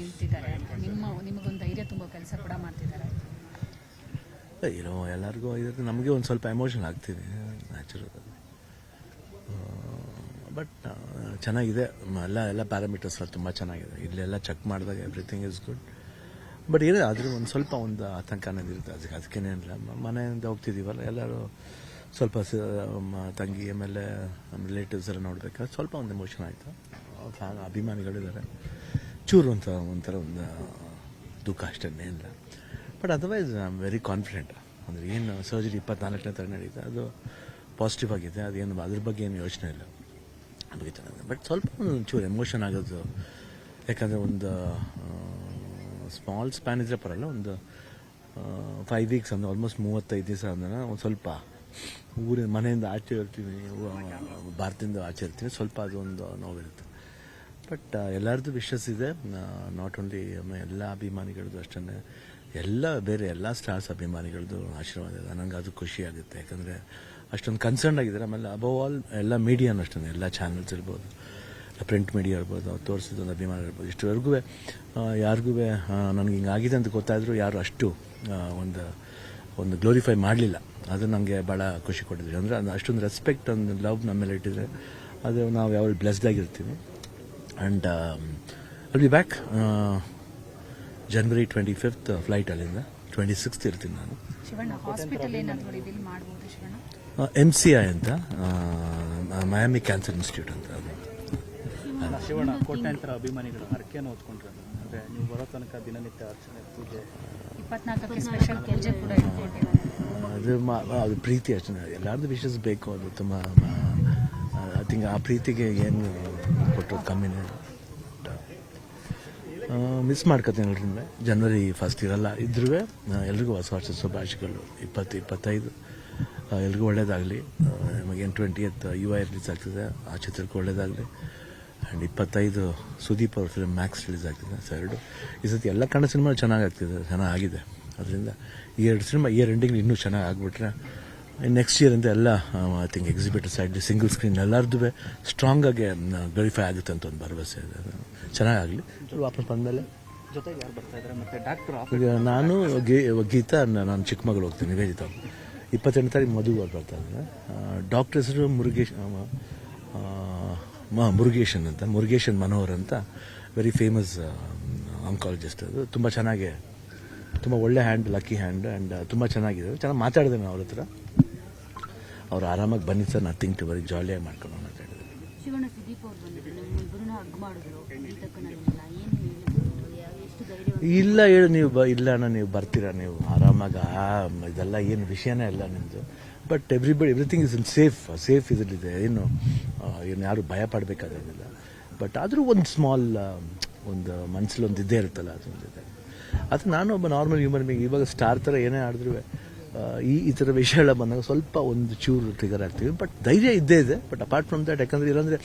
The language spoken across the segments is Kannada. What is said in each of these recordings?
ನಿಂತಿದ್ದಾರೆ. ನಿಮಗೊಂದು ಧೈರ್ಯ ತುಂಬೋ ಕೆಲಸ ಕೂಡ ಮಾಡ್ತಿದ್ದಾರೆ. ಏನೋ ಎಲ್ಲರಿಗೂ ಇರುತ್ತೆ, ನಮಗೆ ಒಂದು ಸ್ವಲ್ಪ ಎಮೋಷನ್ ಆಗ್ತಿದೆ, ನ್ಯಾಚುರಲ್. ಬಟ್ ಚೆನ್ನಾಗಿದೆ, ಎಲ್ಲ ಪ್ಯಾರಾಮೀಟರ್ಸ್ ತುಂಬ ಚೆನ್ನಾಗಿದೆ. ಇಲ್ಲೆಲ್ಲ ಚೆಕ್ ಮಾಡಿದಾಗ ಎವ್ರಿಥಿಂಗ್ ಇಸ್ ಗುಡ್. ಬಟ್ ಏನೇ ಆದರೂ ಒಂದು ಆತಂಕ ಅನ್ನೋದಿರುತ್ತೆ. ಅದಕ್ಕೇನಿಲ್ಲ, ಮನೆಯಿಂದ ಹೋಗ್ತಿದ್ದೀವಲ್ಲ, ಎಲ್ಲರೂ ಸ್ವಲ್ಪ ತಂಗಿ ಆಮೇಲೆ ರಿಲೇಟಿವ್ಸ್ ಎಲ್ಲ ನೋಡ್ಬೇಕಾದ್ರೆ ಸ್ವಲ್ಪ ಒಂದು ಎಮೋಷನ್ ಆಯಿತು. ಅಭಿಮಾನಿಗಳಿದ್ದಾರೆ, ಚೂರು ಒಂಥರ ಒಂದು ದುಃಖ ಅಷ್ಟೇ ಇಲ್ಲ. But otherwise I am very confident. ಅಂದರೆ ಏನು ಸರ್ಜರಿ 24ನೇ ಥರ ನಡೀತೆ, ಅದು ಪಾಸಿಟಿವ್ ಆಗಿದೆ. ಅದೇನು ಅದ್ರ ಬಗ್ಗೆ ಏನು ಯೋಚನೆ ಇಲ್ಲ, ಬಗ್ಗೆ ಚೆನ್ನಾಗಿದೆ. ಬಟ್ ಸ್ವಲ್ಪ ಒಂಚೂರು ಎಮೋಷನ್ ಆಗೋದು, ಯಾಕಂದರೆ ಒಂದು ಸ್ಮಾಲ್ ಸ್ಪ್ಯಾನ್ ಇದ್ರೆ ಪರಲ್ಲ, ಒಂದು 5 ವೀಕ್ಸ್ ಅಂದರೆ ಆಲ್ಮೋಸ್ಟ್ 35 ದಿವಸ ಅಂದ್ರೆ ಒಂದು ಸ್ವಲ್ಪ ಊರಿನ ಮನೆಯಿಂದ ಆಚೆ ಇರ್ತೀವಿ, ಭಾರತದಿಂದ ಆಚೆ ಇರ್ತೀವಿ, ಸ್ವಲ್ಪ ಅದೊಂದು ನೋವಿರುತ್ತೆ. ಬಟ್ ಎಲ್ಲರದ್ದು ವಿಶಸ್ ಇದೆ, ನಾಟ್ ಓನ್ಲಿ ಎಲ್ಲ ಅಭಿಮಾನಿಗಳದ್ದು ಅಷ್ಟೇ, ಬೇರೆ ಎಲ್ಲ ಸ್ಟಾರ್ಸ್ ಅಭಿಮಾನಿಗಳದ್ದು ಆಶೀರ್ವಾದ ಇದೆ. ನನಗೆ ಅದು ಖುಷಿ ಆಗುತ್ತೆ, ಯಾಕಂದರೆ ಅಷ್ಟೊಂದು ಕನ್ಸರ್ನ್ ಆಗಿದ್ದಾರೆ. ಆಮೇಲೆ ಅಬವ್ ಆಲ್ ಎಲ್ಲ ಮೀಡಿಯಾನು ಅಷ್ಟೇ, ಎಲ್ಲ ಚಾನಲ್ಸ್ ಇರ್ಬೋದು, ಪ್ರಿಂಟ್ ಮೀಡಿಯಾ ಇರ್ಬೋದು, ಅವ್ರು ತೋರಿಸಿದೊಂದು ಅಭಿಮಾನ ಇರ್ಬೋದು. ಇಷ್ಟುವರೆಗೂ ಯಾರಿಗೂ ನನಗೆ ಹಿಂಗಾಗಿದೆ ಅಂತ ಗೊತ್ತಾದರೂ ಯಾರು ಅಷ್ಟು ಒಂದು ಗ್ಲೋರಿಫೈ ಮಾಡಲಿಲ್ಲ. ಅದು ನನಗೆ ಭಾಳ ಖುಷಿ ಕೊಟ್ಟಿದ್ವಿ. ಅಂದರೆ ಅಷ್ಟೊಂದು ರೆಸ್ಪೆಕ್ಟ್, ಒಂದು ಲವ್ ನಮ್ಮ ಮೇಲೆ ಇಟ್ಟಿದ್ರೆ ಅದು ನಾವು ಯಾವಾಗ ಬ್ಲೆಸ್ಡ್ ಆಗಿರ್ತೀವಿ. And I'll be back January 25th flight, ಅಲ್ಲಿಂದ 26th ಇರ್ತೀನಿ ನಾನು. MCI ಅಂತ, ಮಯಾಮಿ ಕ್ಯಾನ್ಸರ್ ಇನ್ಸ್ಟಿಟ್ಯೂಟ್ ಅಂತ. ಶಿವಣ್ಣ, ಕೋಟ್ಯಾಂತರ ಅಭಿಮಾನಿಗಳು ಹರಕೆಯನ್ನು ಹೊತ್ಕೊಂಡ್ರೆ, ಅಂದರೆ ನೀವು ಬರೋ ತನಕ ದಿನನಿತ್ಯ ಅರ್ಚನೆ, ಪೂಜೆ, 24ಕ್ಕೆ ಸ್ಪೆಷಲ್ ಪೂಜೆ ಕೂಡ ಅದು ಪ್ರೀತಿ ಅಷ್ಟೇ. ಎಲ್ಲರದ್ದು ವಿಶಸ್ ಬೇಕು, ಅದು ತುಂಬ ಐ ಥಿಂಕ್ ಆ ಪ್ರೀತಿಗೆ ಏನು ಕೊಟ್ಟರು ಕಮ್ಮಿನೇ. ಮಿಸ್ ಮಾಡ್ಕೊತೀನಿ ಎಲ್ಲರಿಂದ. January 1st ಇರಲ್ಲ, ಇದ್ರೂ ಎಲ್ರಿಗೂ ಹೊಸ ವರ್ಷದ ಶುಭಾಶಯಗಳು. 20-25 ಎಲ್ರಿಗೂ ಒಳ್ಳೇದಾಗಲಿ. ನಮಗೇನು 20th UI ರಿಲೀಸ್ ಆಗ್ತಿದೆ, ಆ ಚಿತ್ರಕ್ಕೆ ಒಳ್ಳೇದಾಗಲಿ. ಆ್ಯಂಡ್ 25 ಸುದೀಪ್ ಅವ್ರ ಫಿಲ್ಮ್ ಮ್ಯಾಕ್ಸ್ ರಿಲೀಸ್ ಆಗ್ತಿದೆ. ಈ ಸತಿ ಎಲ್ಲ ಕನ್ನಡ ಸಿನಿಮಾ ಚೆನ್ನಾಗಿದೆ. ಅದರಿಂದ ಈ 2 ಸಿನಿಮಾ ಇಯರ್ ಎಂಡಿಂಗ್ ಇನ್ನೂ ಚೆನ್ನಾಗಿ ಆಗಿಬಿಟ್ರೆ ನೆಕ್ಸ್ಟ್ ಇಯರ್ ಅಂತ ಎಲ್ಲ I think exhibitor side, single screen ಎಲ್ಲರದ್ದು ಸ್ಟ್ರಾಂಗ್ ಆಗಿ ವೆರಿಫೈ ಆಗುತ್ತೆ ಅಂತ ಒಂದು ಭರವಸೆ ಇದೆ. ಚೆನ್ನಾಗಾಗಲಿ. ವಾಪಸ್ ಬಂದಮೇಲೆ ಜೊತೆಗೆ ಯಾರು ಬರ್ತಾ ಇದ್ದಾರೆ? ಮತ್ತು ಡಾಕ್ಟರ್ ಈಗ ನಾನು ಗೀತಾ, ನಾನು ಚಿಕ್ಕಮಗಳು ಹೋಗ್ತೀನಿ, ನಿವೇದಿತ 28ನೇ ತಾರೀಕು ಮದುವೆ ಅವ್ರು ಬರ್ತಾ ಇದ್ದಾರೆ. ಡಾಕ್ಟರ್ ಹೆಸರು ಮುರುಗೇಶನ್ ಮನೋಹರ್ ಅಂತ, ವೆರಿ ಫೇಮಸ್ ಆಂಕಾಲಜಿಸ್ಟ್. ಅದು ತುಂಬ ಚೆನ್ನಾಗಿ, ತುಂಬ ಒಳ್ಳೆ ಹ್ಯಾಂಡ್, ಲಕ್ಕಿ ಹ್ಯಾಂಡ್. ಆ್ಯಂಡ್ ತುಂಬ ಚೆನ್ನಾಗಿದೆ, ಚೆನ್ನಾಗಿ ಮಾತಾಡಿದೆ ನಾನು ಅವ್ರ ಹತ್ರ. ಅವ್ರು ಆರಾಮಾಗಿ ಬನ್ನಿ ಸರ್, ನಥಿಂಗ್ ಟು ವೆರಿ ಜಾಲಿಯಾಗಿ ಮಾಡ್ಕೊಂಡು ಮಾತಾಡಿದ್ರು. ಇಲ್ಲ ಹೇಳು ನೀವು, ಇಲ್ಲ ಅಣ್ಣ ನೀವು ಬರ್ತೀರಾ, ನೀವು ಆರಾಮಾಗ, ಇದೆಲ್ಲ ಏನು ವಿಷಯನೇ ಇಲ್ಲ ನಿಮ್ಮದು. But everything is in safe ಇದರಲ್ಲಿದೆ. ಏನು ಯಾರು ಭಯ ಪಡಬೇಕಾದೇನಿಲ್ಲ. ಬಟ್ ಆದರೂ ಒಂದು ಸ್ಮಾಲ್ ಒಂದು ಮನಸ್ಸಲ್ಲಿ ಒಂದು ಇದ್ದೇ ಇರುತ್ತಲ್ಲ, ಅದೊಂದಿದೆ. ಅದು ನಾನು ಒಬ್ಬ ನಾರ್ಮಲ್ ಹ್ಯೂಮನ್ ಬೀಯಿಂಗ್. ಇವಾಗ ಸ್ಟಾರ್ ಥರ ಏನೇ ಆಡಿದ್ರು ಈ ಥರ ವಿಷಯಗಳ ಬಂದಾಗ ಸ್ವಲ್ಪ ಒಂದು ಚೂರು ಟ್ರಿಗರ್ ಆಗ್ತೀವಿ. ಬಟ್ ಧೈರ್ಯ ಇದ್ದೇ ಇದೆ. ಬಟ್ ಅಪಾರ್ಟ್ ಫ್ರಮ್ ದಟ್, ಯಾಕಂದರೆ ಇಲ್ಲಾಂದರೆ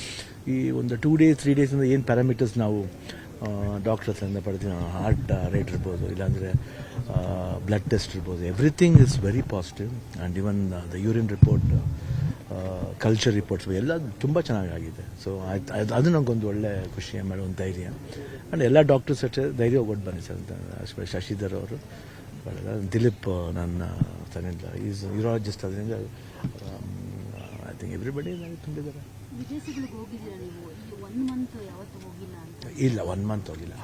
ಈ ಒಂದು 2 days 3 days ಏನು ಪ್ಯಾರಾಮೀಟರ್ಸ್ ನಾವು ಡಾಕ್ಟರ್ ಹತ್ರಿಂದ ಪಡ್ತೀವಿ, ಹಾರ್ಟ್ ರೇಟ್ ಇರ್ಬೋದು, ಇಲ್ಲಾಂದರೆ ಬ್ಲಡ್ ಟೆಸ್ಟ್ ಇರ್ಬೋದು, everything is very positive. And even the urine report, culture reports ಎಲ್ಲ ತುಂಬ ಚೆನ್ನಾಗಿದೆ. ಸೊ ಅದು ನನಗೊಂದು ಒಳ್ಳೆ ಖುಷಿ, ಆಮೇಲೆ ಒಂದು ಧೈರ್ಯ. ಆ್ಯಂಡ್ ಎಲ್ಲ ಡಾಕ್ಟರ್ಸ್ ಅಷ್ಟೇ ಧೈರ್ಯ ಹೋಗ್ಬಿಟ್ಟು ಬನ್ನಿ ಸರ್ ಅಂತ. ಶಶಿಧರ್ ಅವರು, ದಿಲೀಪ್ ನನ್ನ ತನ್ನಿಂದ ಈಸ್ ಯೂರಾಲಜಿಸ್ಟ್. ಅದರಿಂದ ಐ ಥಿಂಕ್ ಎವ್ರಿಬಡಿ ತುಂಬಿದ್ದಾರೆ. ಇಲ್ಲ, 1 month ಹೋಗಿಲ್ಲ.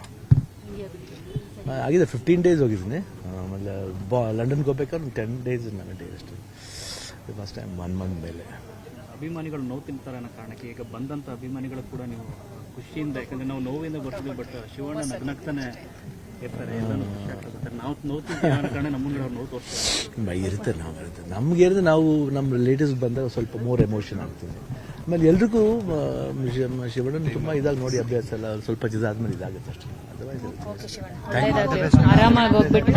ಆಗಿದೆ 15 days ಹೋಗಿದ್ದೀನಿ. ಆಮೇಲೆ ಲಂಡನ್ಗೆ ಹೋಗ್ಬೇಕಾದ್ರೆ 10 days 11 days ಅಷ್ಟೇ. ಫಸ್ಟ್ ಟೈಮ್ 1 month ಮೇಲೆ. ಅಭಿಮಾನಿಗಳು ನೋವು ತಿಂತಾರೆ ಅನ್ನೋ ಕಾರಣಕ್ಕೆ ಈಗ ಬಂದಂಥ ಅಭಿಮಾನಿಗಳು ಕೂಡ ನೀವು ಖುಷಿಯಿಂದ, ಯಾಕಂದರೆ ನಾವು ನೋವಿಂದ ಬರ್ತೀವಿ, ಬಟ್ ಶಿವಣ್ಣ ನಗ್ನಗ್ತಾನೆ ಇರ್ತಾರೆ, ಎಲ್ಲನೂ ಖುಷಿ ಆಗ್ತದೆ. ನಾವು ನೋವು ತಿಂತೀವಿ ಅನ್ನೋ ಕಾರಣ ನಮ್ಮನ್ನು ಅವ್ರು ನೋವು ತೋರಿಸ್ತಾರೆ. ಇರುತ್ತೆ, ನಮ್ಗೆ ಹೇಳಿದ್ರೆ ನಾವು ನಮ್ಮ ರಿಲೇಟಿವ್ಸ್ ಬಂದಾಗ ಸ್ವಲ್ಪ ಮೋರ್ ಎಮೋಷನ್ ಆಗ್ತೀವಿ. ಆಮೇಲೆ ಎಲ್ರಿಗೂ ಶಿವಣ್ಣನ ತುಂಬ ಇದಾಗಿ ನೋಡಿ ಅಭ್ಯಾಸ ಎಲ್ಲ, ಸ್ವಲ್ಪ ಇದಾದ್ಮೇಲೆ ಇದಾಗುತ್ತೆ ಅಷ್ಟೇ. ಅದರ್ವೈಸ್ ಆರಾಮಾಗಿ ಹೋಗ್ಬಿಟ್ಟು